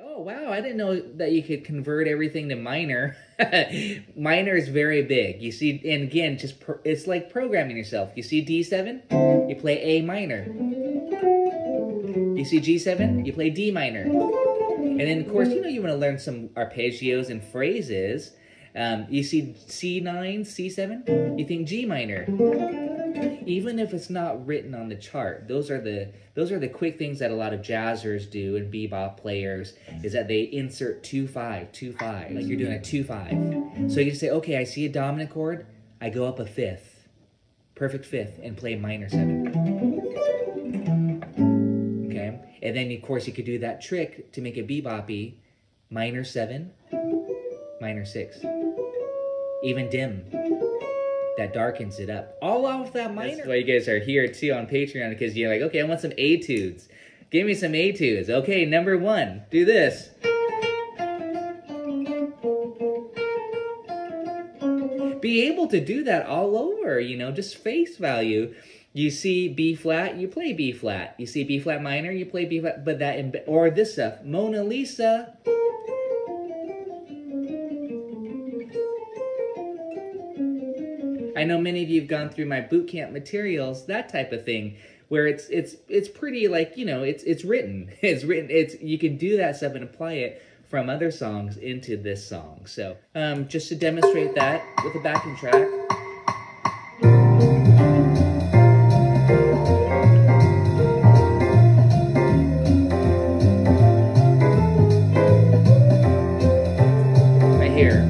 Oh, wow, I didn't know that you could convert everything to minor. Minor is very big. You see, and again, it's like programming yourself. You see D7, you play A minor. You see G7, you play D minor. And then, of course, you want to learn some arpeggios and phrases. You see C9, C7, you think G minor. Even if it's not written on the chart, those are the quick things that a lot of jazzers do and bebop players, is that they insert 2-5, 2-5, like you're doing a 2-5. So you say, okay, I see a dominant chord, I go up a fifth, perfect fifth, and play minor 7. Okay, and then of course you could do that trick to make it beboppy, minor 7, minor 6, even dim. That darkens it up. All off that minor. That's why you guys are here too on Patreon, because you're like, okay, I want some etudes. Give me some etudes. Okay, number 1, do this. Be able to do that all over, just face value. You see B flat, you play B flat. You see B flat minor, you play B flat. But or this stuff, Mona Lisa. I know many of you have gone through my boot camp materials, that type of thing, where it's pretty like, it's written. You can do that stuff and apply it from other songs into this song. So just to demonstrate that with the backing track. Right here.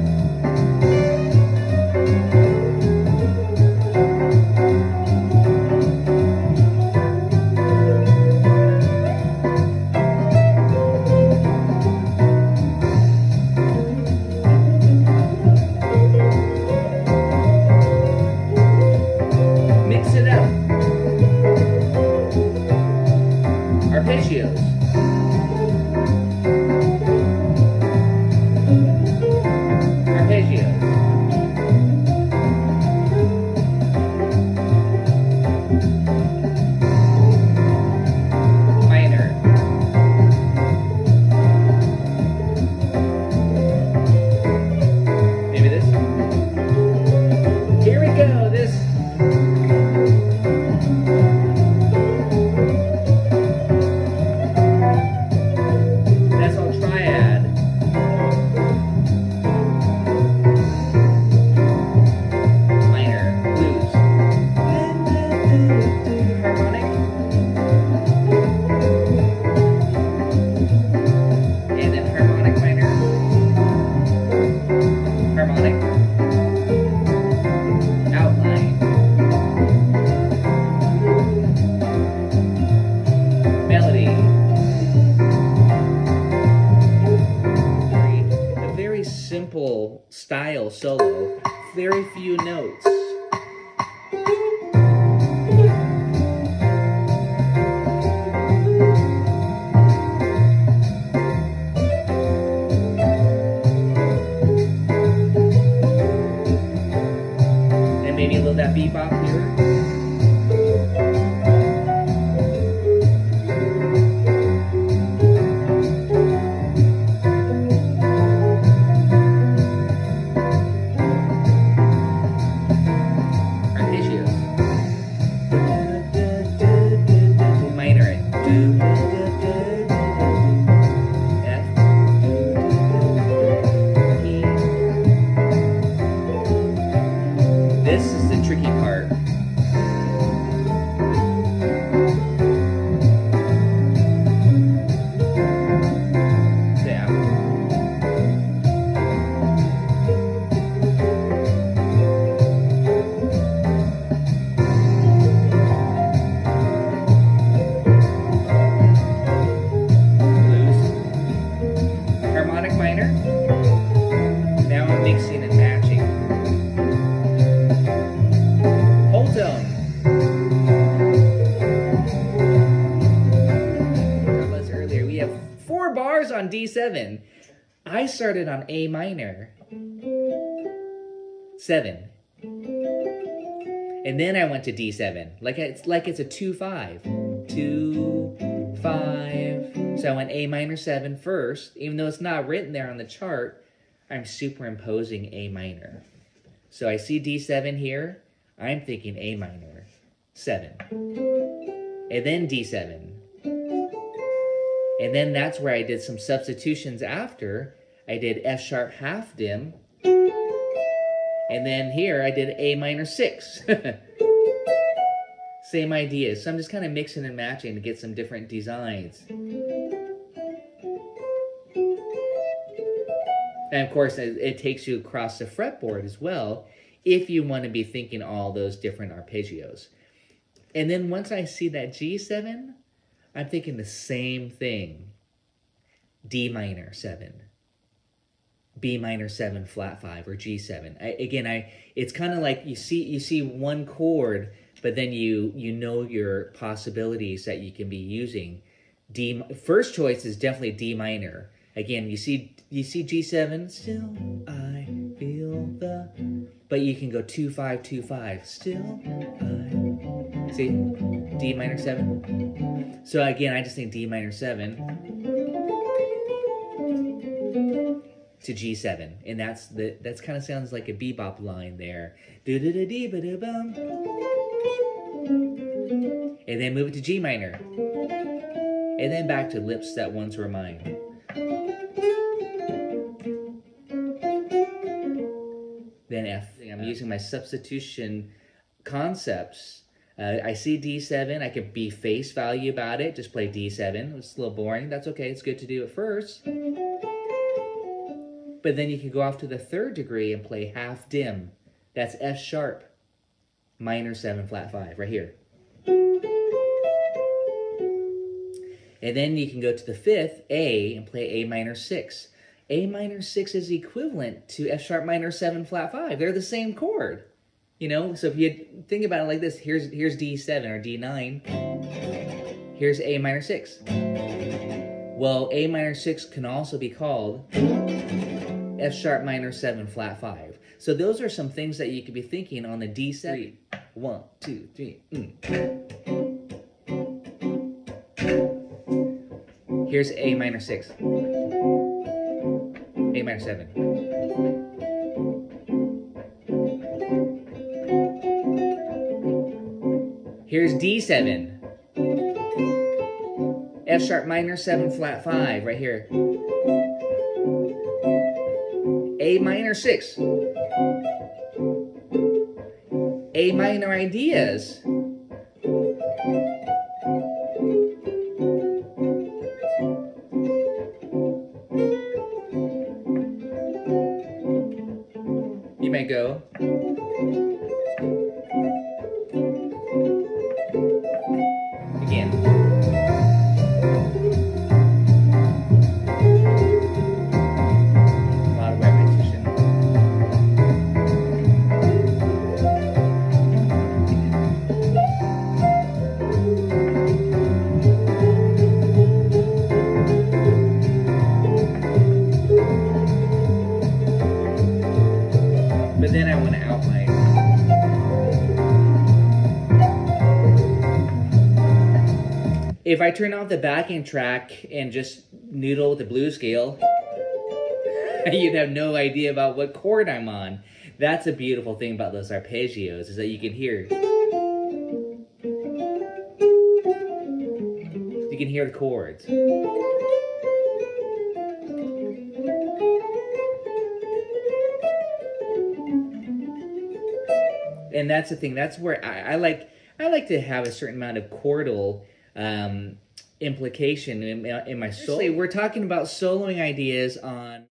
Arpeggios. Arpeggios. Minor. Maybe this. Here we go. This. Simple style solo, very few notes. And maybe a little that bebop here. This is the tricky part. Harmonic minor. Now I'm mixing and matching. Whole tone. As earlier, we have 4 bars on D7. I started on A minor. 7. And then I went to D7. Like it's a 2-5. 2, 5. So I went A minor 7 first, even though it's not written there on the chart, I'm superimposing A minor. So I see D7 here, I'm thinking A minor 7. And then D7. And then that's where I did some substitutions after. I did F sharp half dim. And then here I did A minor 6. Same idea. So I'm just kind of mixing and matching to get some different designs. And of course, it takes you across the fretboard as well if you want to be thinking all those different arpeggios. And then once I see that G7, I'm thinking the same thing. D minor 7. B minor 7 flat 5 or G7. It's kind of like you see one chord, but then you know your possibilities that you can be using. First choice is definitely D minor. Again, you see G7, still I feel the, but you can go 2-5 2-5, still I, see, D minor 7. So again, I just think D minor 7 to G7, and that's kind of sounds like a bebop line there. Do do do dee ba da bum, and then move it to G minor, and then back to Lips That Once Were Mine. Then F. I'm using my substitution concepts. I see D7. I can be face value about it. Just play D7. It's a little boring. That's okay. It's good to do it first. But then you can go off to the third degree and play half dim. That's F sharp minor 7 flat 5 right here. And then you can go to the fifth, A, and play A minor 6. A minor 6 is equivalent to F sharp minor 7 flat 5. They're the same chord. You know, so if you think about it like this, here's D7 or D9. Here's A minor 6. Well, A minor 6 can also be called F sharp minor 7 flat 5. So those are some things that you could be thinking on the D7. 1, 2, 3. Here's A minor 6. A minor 7. Here's D7. F sharp minor 7 flat 5 right here. A minor 6. A minor ideas. You may go. Again. A lot of repetition. But then I want to outline. If I turn off the backing track and just noodle with the blues scale, you'd have no idea about what chord I'm on. That's a beautiful thing about those arpeggios, is that you can hear. You can hear the chords. And that's the thing. That's where I like to have a certain amount of chordal implication in my solo. We're talking about soloing ideas on.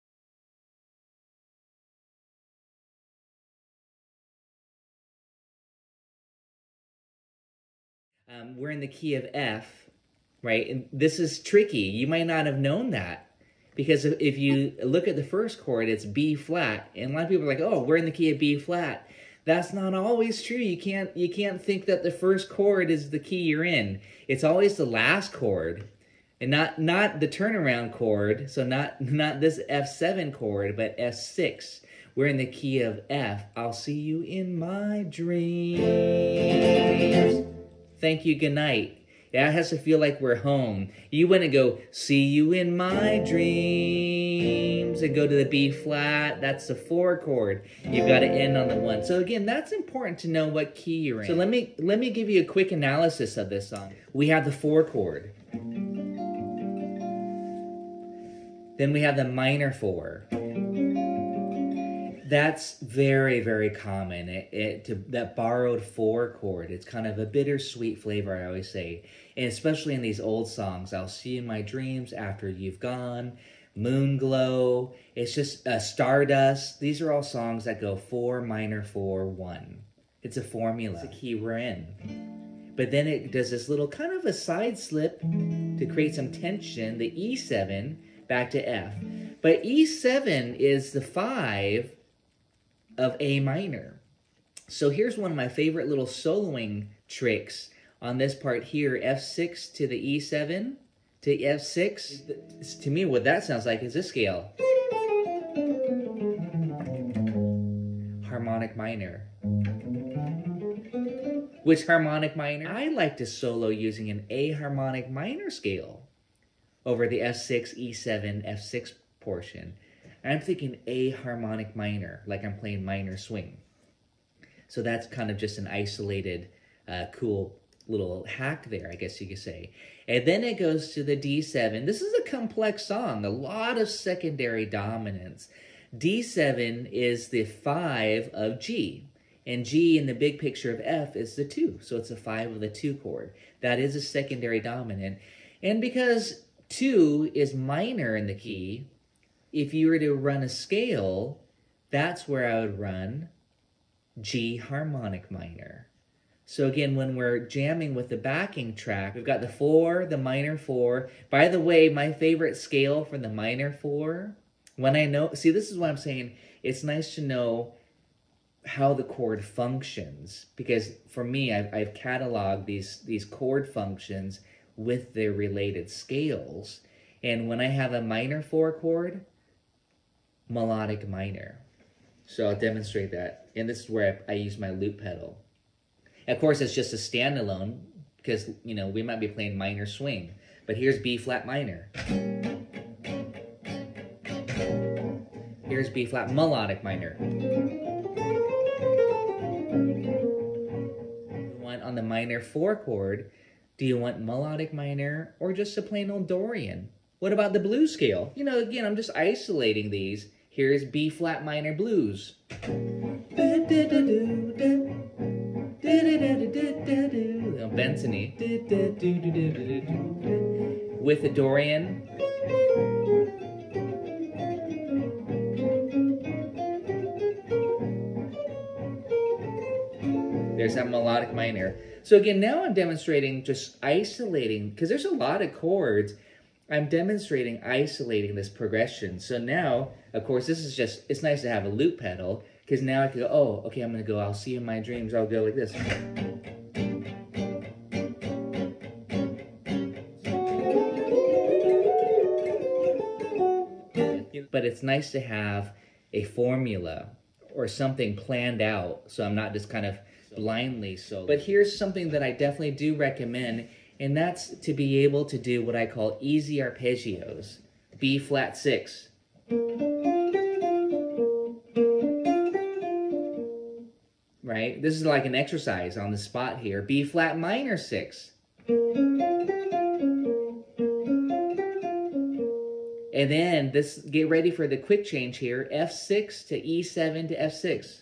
We're in the key of F, right? And this is tricky. You might not have known that. Because if you look at the first chord, it's B flat. And a lot of people are like, oh, we're in the key of B flat. That's not always true. You can't think that the first chord is the key you're in. It's always the last chord, and not the turnaround chord. So not this F7 chord, but F6. We're in the key of F. I'll see you in my dreams. Thank you, good night. That has to feel like we're home. You wouldn't go, see you in my dreams, and go to the B flat. That's the 4 chord. You've got to end on the 1. So again, that's important to know what key you're in. So let me give you a quick analysis of this song. We have the 4 chord. Then we have the minor 4. That's very, very common. That borrowed 4 chord. It's kind of a bittersweet flavor, I always say. And especially in these old songs, I'll see you in my dreams after you've gone, Moon Glow. It's just Stardust. These are all songs that go 4, minor 4, 1. It's a formula. It's a key we're in. But then it does this little kind of a side slip to create some tension, the E7 back to F. But E7 is the 5 of A minor. So here's one of my favorite little soloing tricks on this part here, F6 to the E7 to F6. To me, what that sounds like is this scale. Harmonic minor. Which harmonic minor? I like to solo using an A harmonic minor scale over the F6, E7, F6 portion. I'm thinking A harmonic minor, like I'm playing minor swing. So that's kind of just an isolated, cool little hack there, I guess you could say. And then it goes to the D7. This is a complex song, a lot of secondary dominance. D7 is the 5 of G, and G in the big picture of F is the 2. So it's a 5 of the 2 chord. That is a secondary dominant. And because 2 is minor in the key, if you were to run a scale, that's where I would run G harmonic minor. So again, when we're jamming with the backing track, we've got the 4, the minor 4. By the way, my favorite scale for the minor 4, when I know, see, this is what I'm saying, it's nice to know how the chord functions, because for me, I've cataloged these chord functions with their related scales. And when I have a minor 4 chord, melodic minor. So I'll demonstrate that. And this is where I use my loop pedal. Of course, it's just a standalone because, you know, we might be playing minor swing. But here's B flat minor. Here's B flat melodic minor. On the minor 4 chord, do you want melodic minor or just a plain old Dorian? What about the blues scale? You know, again, I'm just isolating these. Here's B flat minor blues. Benson-y. With a Dorian. There's that melodic minor. So again, now I'm demonstrating just isolating, because there's a lot of chords. I'm demonstrating isolating this progression. So now, of course, this is just, it's nice to have a loop pedal, because now I can go, oh, okay, I'm going to go, I'll see you in my dreams, I'll go like this. But it's nice to have a formula or something planned out, so I'm not just kind of blindly solo. But here's something that I definitely do recommend, and that's to be able to do what I call easy arpeggios. B flat 6. Right? This is like an exercise on the spot here. B flat minor 6. And then this, get ready for the quick change here. F6 to E7 to F6.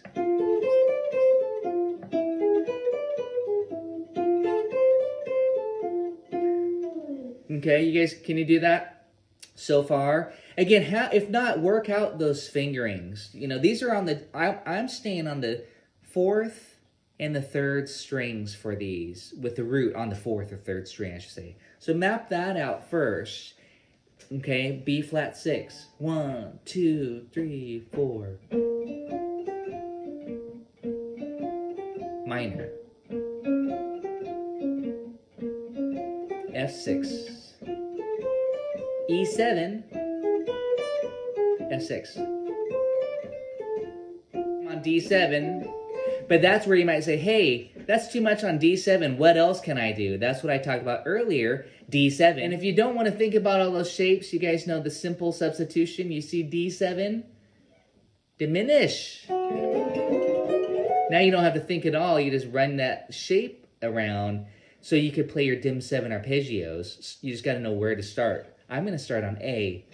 Okay, you guys, can you do that so far? Again, if not, work out those fingerings. You know, these are on the, I'm staying on the 4th and the 3rd strings for these, with the root on the 4th or 3rd string, I should say. So map that out first. Okay, B flat 6. 1, 2, 3, 4. Minor. F6. E7, F6. On D7, but that's where you might say, hey, That's too much on D7. What else can I do? That's what I talked about earlier, D7. And if you don't want to think about all those shapes, you guys know the simple substitution. You see D7, diminish. Now you don't have to think at all. You just run that shape around so you could play your dim 7 arpeggios. You just got to know where to start. I'm going to start on A.